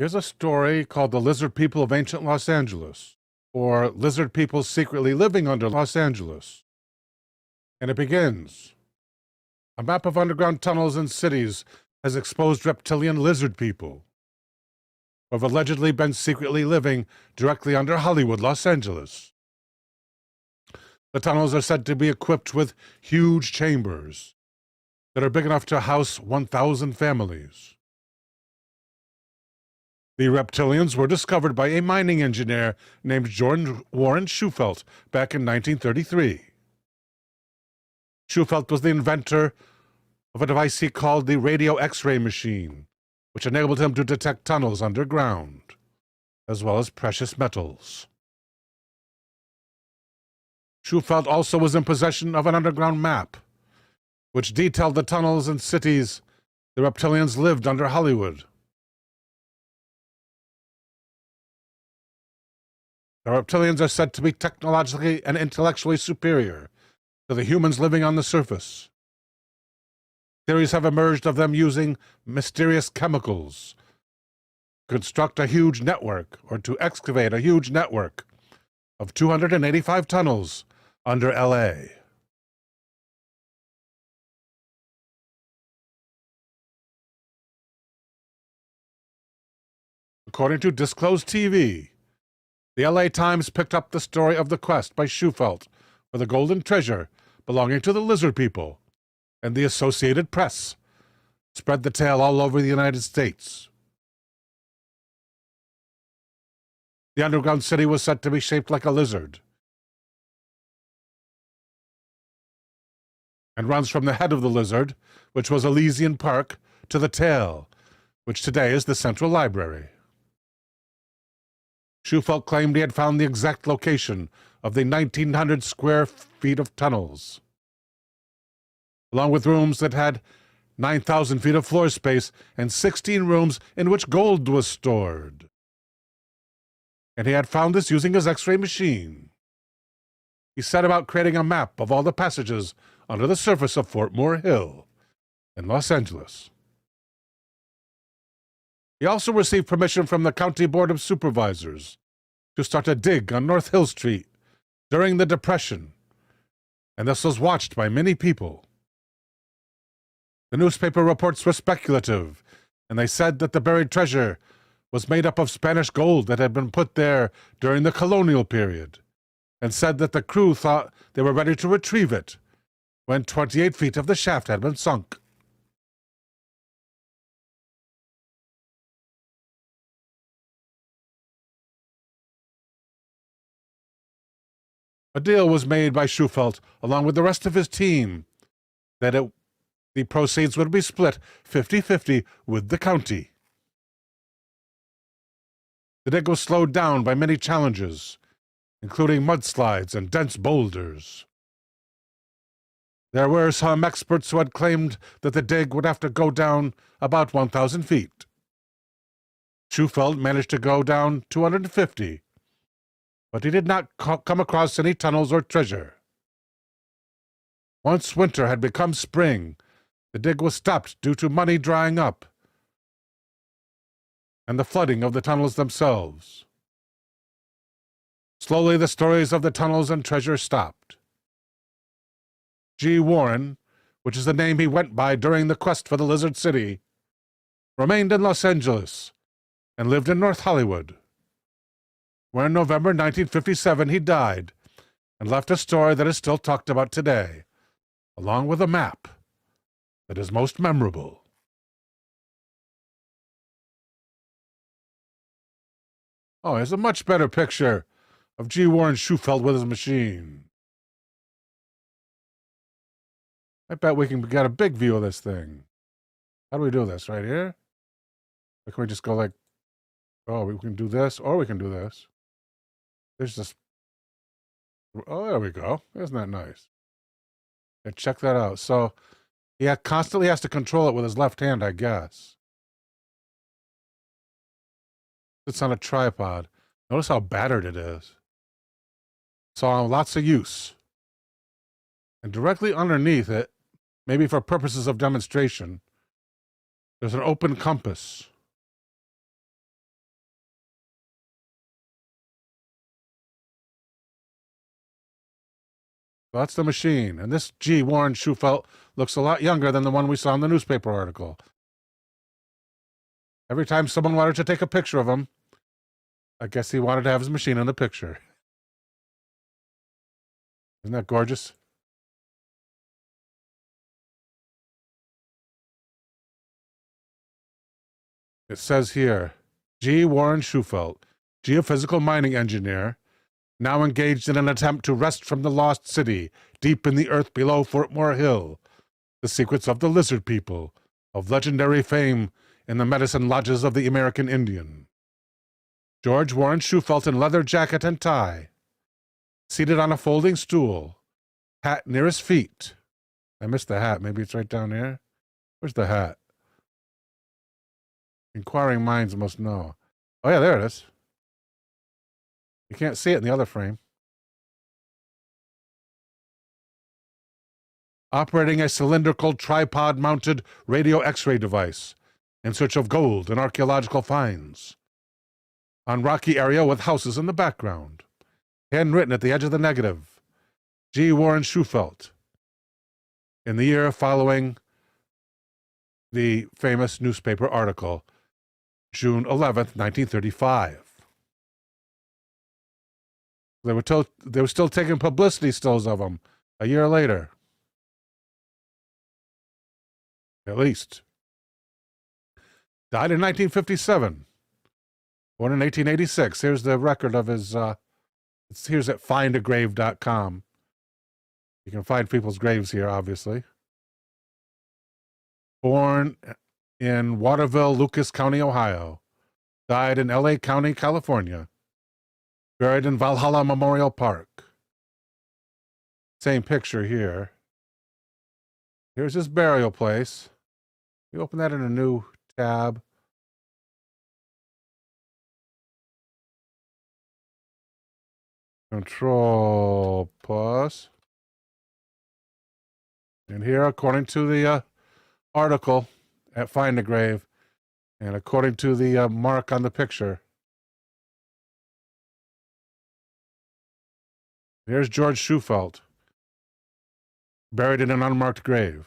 Here's a story called The Lizard People of Ancient Los Angeles, or Lizard People Secretly Living Under Los Angeles. And it begins. A map of underground tunnels and cities has exposed reptilian lizard people who have allegedly been secretly living directly under Hollywood, Los Angeles. The tunnels are said to be equipped with huge chambers that are big enough to house 1,000 families. The reptilians were discovered by a mining engineer named Warren Shufelt back in 1933. Shufelt was the inventor of a device he called the radio X-ray machine, which enabled him to detect tunnels underground, as well as precious metals. Shufelt also was in possession of an underground map, which detailed the tunnels and cities the reptilians lived under Hollywood. The reptilians are said to be technologically and intellectually superior to the humans living on the surface. Theories have emerged of them using mysterious chemicals to construct a huge network, or to excavate a huge network of 285 tunnels under L.A. According to Disclosed TV, the LA Times picked up the story of the quest by Shufelt for the golden treasure belonging to the lizard people, and the Associated Press spread the tale all over the United States. The underground city was said to be shaped like a lizard and runs from the head of the lizard, which was Elysian Park, to the tail, which today is the Central Library. Shufelt claimed he had found the exact location of the 1,900 square feet of tunnels, along with rooms that had 9,000 feet of floor space and 16 rooms in which gold was stored. And he had found this using his X-ray machine. He set about creating a map of all the passages under the surface of Fort Moore Hill in Los Angeles. He also received permission from the County Board of Supervisors to start a dig on North Hill Street during the Depression, and this was watched by many people. The newspaper reports were speculative, and they said that the buried treasure was made up of Spanish gold that had been put there during the colonial period, and said that the crew thought they were ready to retrieve it when 28 feet of the shaft had been sunk. A deal was made by Shufelt, along with the rest of his team, that the proceeds would be split 50-50 with the county. The dig was slowed down by many challenges, including mudslides and dense boulders. There were some experts who had claimed that the dig would have to go down about 1,000 feet. Shufelt managed to go down 250, but he did not come across any tunnels or treasure. Once winter had become spring, the dig was stopped due to money drying up and the flooding of the tunnels themselves. Slowly, the stories of the tunnels and treasure stopped. G. Warren, which is the name he went by during the quest for the Lizard City, remained in Los Angeles and lived in North Hollywood, where in November 1957 he died and left a story that is still talked about today, along with a map that is most memorable. Oh, here's a much better picture of G. Warren Shufelt with his machine. I bet we can get a big view of this thing. How do we do this? Right here? Or can we just go like, oh, we can do this, or we can do this. There's just, oh, there we go. Isn't that nice? Yeah, check that out. So he constantly has to control it with his left hand, I guess. It's on a tripod. Notice how battered it is. So lots of use. And directly underneath it, maybe for purposes of demonstration, there's an open compass. So that's the machine. And this G. Warren Shufelt looks a lot younger than the one we saw in the newspaper article. Every time someone wanted to take a picture of him, I guess he wanted to have his machine in the picture. Isn't that gorgeous? It says here, G. Warren Shufelt, geophysical mining engineer, now engaged in an attempt to wrest from the lost city, deep in the earth below Fort Moore Hill, the secrets of the lizard people, of legendary fame in the medicine lodges of the American Indian. George Warren Shufelt in leather jacket and tie, seated on a folding stool, hat near his feet. I missed the hat. Maybe it's right down here. Where's the hat? Inquiring minds must know. Oh, yeah, there it is. You can't see it in the other frame. Operating a cylindrical tripod-mounted radio X-ray device in search of gold and archaeological finds. On rocky area with houses in the background. Handwritten at the edge of the negative. G. Warren Shufelt. In the year following the famous newspaper article, June 11th, 1935. They were still taking publicity stills of him a year later. At least. Died in 1957. Born in 1886. Here's the record of his, here's at findagrave.com. You can find people's graves here, obviously. Born in Waterville, Lucas County, Ohio. Died in LA County, California. Buried in Valhalla Memorial Park. Same picture here. Here's his burial place. You open that in a new tab. Control plus. And here, according to the article at Find a Grave, and according to the mark on the picture, here's George Shufelt, buried in an unmarked grave.